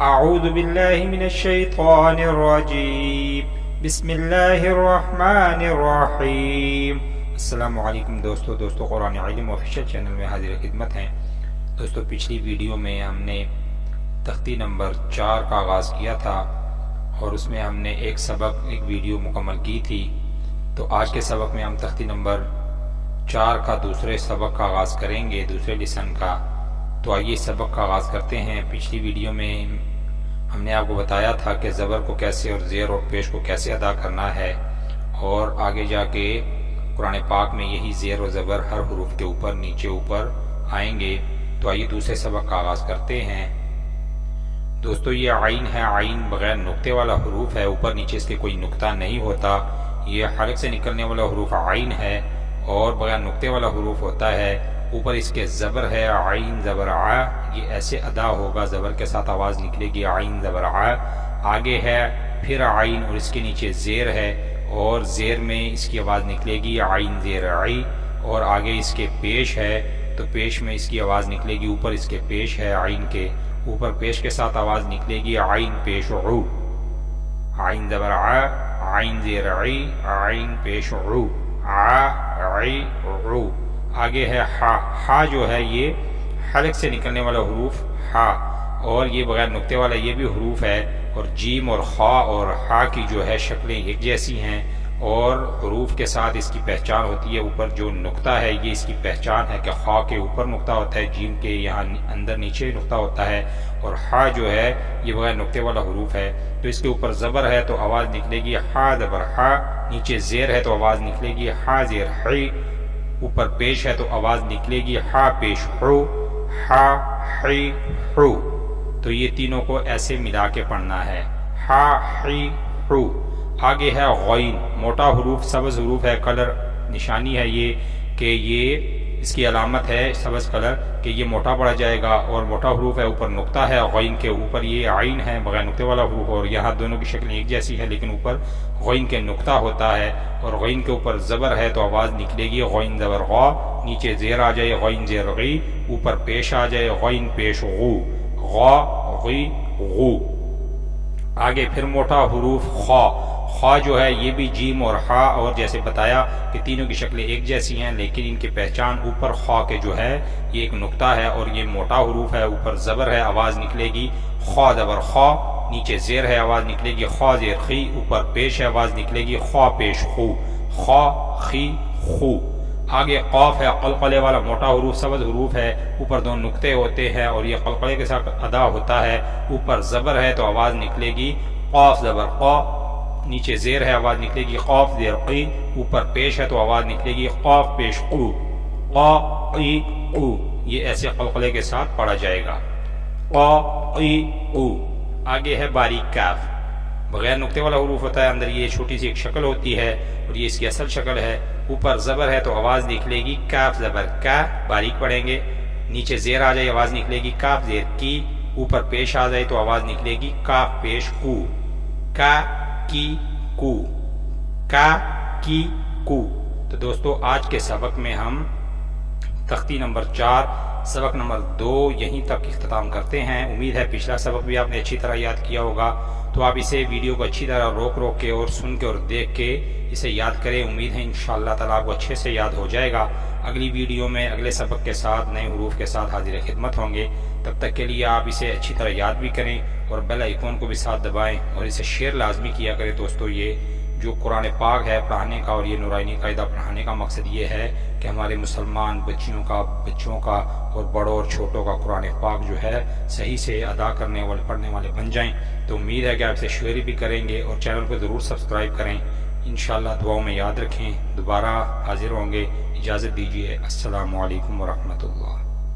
اعوذ باللہ من الشیطان الرجیم بسم اللہ الرحمن الرحیم۔ السلام علیکم دوستو قرآن علم آفیشیل چینل میں حاضر خدمت ہیں۔ دوستو پچھلی ویڈیو میں ہم نے تختی نمبر 4 کا آغاز کیا تھا اور اس میں ہم نے ایک ویڈیو مکمل کی تھی۔ تو آج کے سبق میں ہم تختی نمبر 4 کا دوسرے سبق کا آغاز کریں گے، دوسرے لیسن کا۔ تو آئیے سبق کا آغاز کرتے ہیں۔ پچھلی ویڈیو میں ہم نے آپ کو بتایا تھا کہ زبر کو کیسے اور زیر اور پیش کو کیسے ادا کرنا ہے، اور آگے جا کے قرآن پاک میں یہی زیر اور زبر ہر حروف کے اوپر نیچے اوپر آئیں گے۔ تو آئیے دوسرے سبق کا آغاز کرتے ہیں۔ دوستو یہ عین ہے، عین بغیر نقطے والا حروف ہے، اوپر نیچے اس کے کوئی نقطہ نہیں ہوتا۔ یہ حلق سے نکلنے والا حروف عین ہے اور بغیر نقطے والا حروف ہوتا ہے۔ اوپر اس کے زبر ہے، عین زبر ع، یہ ایسے ادا ہوگا، زبر کے ساتھ آواز نکلے گی، عین زبر ع۔ آگے ہے پھر عین اور اس کے نیچے زیر ہے، اور زیر میں اس کی آواز نکلے گی عین زیر عی، اور آگے اس کے پیش ہے تو پیش میں اس کی آواز نکلے گی، اوپر اس کے پیش ہے عین کے اوپر پیش کے ساتھ آواز نکلے گی عین پیش عو، عین زبر ع، عین زیر عی، عین پیش عو، ع عی عو۔ آگے ہے ہا جو ہے یہ حلق سے نکلنے والا حروف ہا، اور یہ بغیر نقطے والا یہ بھی حروف ہے، اور جیم اور خا اور ہا کی جو ہے شکلیں ایک جیسی ہیں، اور حروف کے ساتھ اس کی پہچان ہوتی ہے۔ اوپر جو نقطہ ہے یہ اس کی پہچان ہے کہ خا کے اوپر نقطہ ہوتا ہے، جیم کے یہاں اندر نیچے نقطہ ہوتا ہے، اور ہا جو ہے یہ بغیر نقطے والا حروف ہے۔ تو اس کے اوپر زبر ہے تو آواز نکلے گی ہا زبر ہا، نیچے زیر ہے تو آواز نکلے گی ہا زیر حی، اوپر پیش ہے تو آواز نکلے گی ہا پیش حو، ہا حی حو۔ تو یہ تینوں کو ایسے ملا کے پڑھنا ہے، ہا حی حو۔ آگے ہے غین، موٹا حروف سبز حروف ہے، کلر نشانی ہے یہ کہ یہ اس کی علامت ہے سبز کلر کہ یہ موٹا پڑا جائے گا، اور موٹا حروف ہے، اوپر نقطہ ہے غین کے اوپر، یہ عین ہے بغیر نقطے والا حروف، اور یہاں دونوں کی شکلیں ایک جیسی ہے لیکن اوپر غین کے نقطہ ہوتا ہے، اور غین کے اوپر زبر ہے تو آواز نکلے گی غین زبر غا، نیچے زیر آ جائے غین زیر غی، اوپر پیش آ جائے غین پیش غو، غا غی غو۔ آگے پھر موٹا حروف خا جو ہے یہ بھی جیم اور ہا، اور جیسے بتایا کہ تینوں کی شکلیں ایک جیسی ہیں لیکن ان کی پہچان اوپر خا کے جو ہے یہ ایک نقطہ ہے، اور یہ موٹا حروف ہے، اوپر زبر ہے آواز نکلے گی خا زبر خا، نیچے زیر ہے آواز نکلے گی خا زیر خی، اوپر پیش ہے آواز نکلے گی خا پیش خو، خا خی خو۔ آگے قاف ہے، قلقلے والا موٹا حروف سبز حروف ہے، اوپر دو نقطے ہوتے ہیں اور یہ قلقلے کے ساتھ ادا ہوتا ہے، اوپر زبر ہے تو آواز نکلے گی قاف زبر قا، نیچے زیر ہے آواز نکلے گی قاف زیر قی، اوپر پیش ہے تو آواز نکلے گی قاف پیش قو، قا قی قو۔ یہ ایسے قلقلے کے ساتھ پڑھا جائے گا، قا قی قو۔ آگے ہے باریک کاف، بغیر نقطے والا حروف ہوتا ہے، اندر یہ چھوٹی سی ایک شکل ہوتی ہے اور یہ اس کی اصل شکل ہے، اوپر زبر ہے تو آواز نکلے گی کاف زبر کا، باریک پڑھیں گے، نیچے زیر آ جائے آواز نکلے گی کاف زیر کی، اوپر پیش آ جائے تو آواز نکلے گی کاف پیش کو، کا کی کو، کا کی کو۔ تو دوستو آج کے سبق میں ہم تختی نمبر 4 سبق نمبر 2 یہیں تک اختتام کرتے ہیں۔ امید ہے پچھلا سبق بھی آپ نے اچھی طرح یاد کیا ہوگا، تو آپ اسے ویڈیو کو اچھی طرح روک کے اور سن کے اور دیکھ کے اسے یاد کریں۔ امید ہے انشاءاللہ تعالیٰ آپ کو اچھے سے یاد ہو جائے گا۔ اگلی ویڈیو میں اگلے سبق کے ساتھ نئے حروف کے ساتھ حاضر خدمت ہوں گے، تب تک کے لیے آپ اسے اچھی طرح یاد بھی کریں اور بیل آئیکن کو بھی ساتھ دبائیں اور اسے شیئر لازمی کیا کریں۔ دوستو یہ جو قرآن پاک ہے پڑھانے کا اور یہ نورانی قاعدہ پڑھانے کا مقصد یہ ہے کہ ہمارے مسلمان بچوں کا اور بڑوں اور چھوٹوں کا قرآن پاک جو ہے صحیح سے ادا کرنے والے پڑھنے والے بن جائیں۔ تو امید ہے کہ آپ اسے شیئر بھی کریں گے اور چینل کو ضرور سبسکرائب کریں۔ انشاءاللہ دعاؤں میں یاد رکھیں، دوبارہ حاضر ہوں گے۔ اجازت دیجیے، السلام علیکم ورحمۃ اللہ۔